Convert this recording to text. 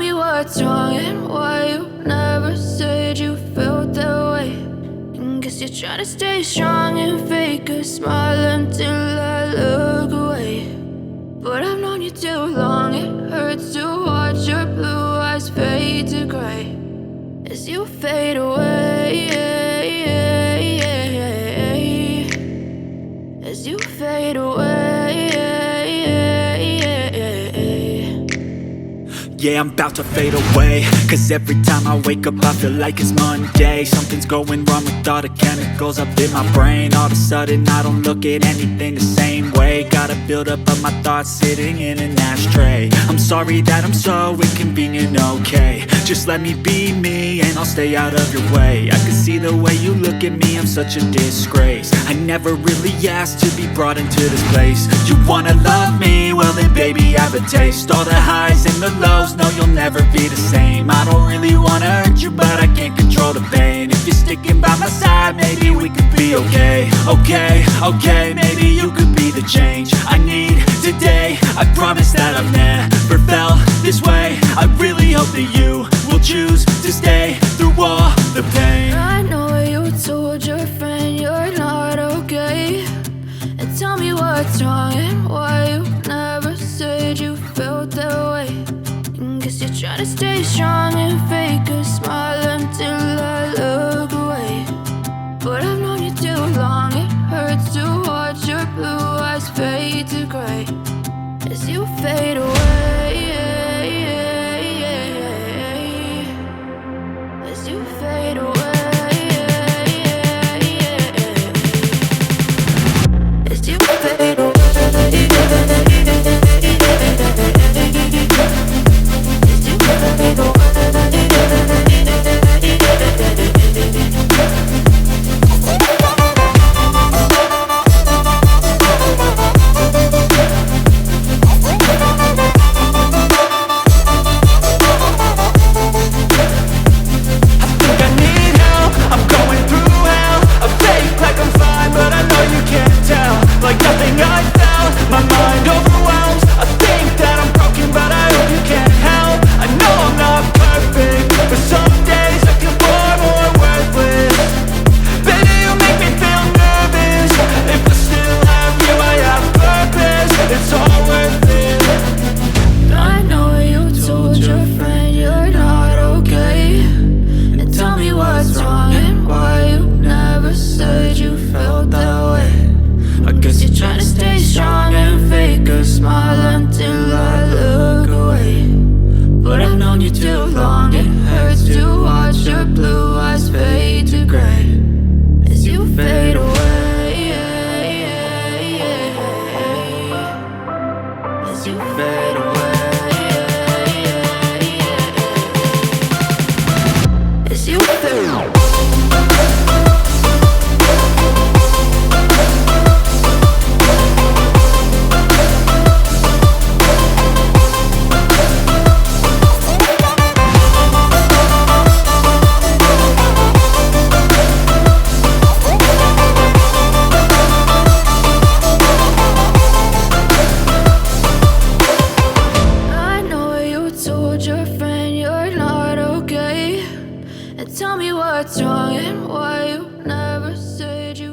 me what's wrong and why you never said you felt that way. And guess you're trying to stay strong and fake a smile until I look away. But I've known you too long, it hurts to watch your blue eyes fade to gray as you fade away, as you fade away. Yeah, I'm about to fade away, cause every time I wake up I feel like it's Monday. Something's going wrong with all the chemicals up in my brain. All of a sudden I don't look at anything the same way. Got a buildup of my thoughts sitting in an ashtray. I'm sorry that I'm so inconvenient, okay. Just let me be me and I'll stay out of your way. I can see the way you look at me, I'm such a disgrace. I never really asked to be brought into this place. You wanna love me? Well then baby, have a taste. All the highs and the lows, no, you'll never be the same. I don't really wanna hurt you, but I can't control the pain. If you're sticking by my side, maybe we could be okay. Okay, maybe you could be the change I need today. I promise that I've never felt this way. I really hope that you will choose to stay through all the pain. I know you told your friend you're not okay, and tell me what's wrong and why you never said you felt that way. Guess you're trying to stay strong and fake a smile until I look away. But I've known you too long, it hurts to watch your blue eyes fade to gray as you fade away, as you fade away, as you fade away. Tell me what's wrong and why you never said you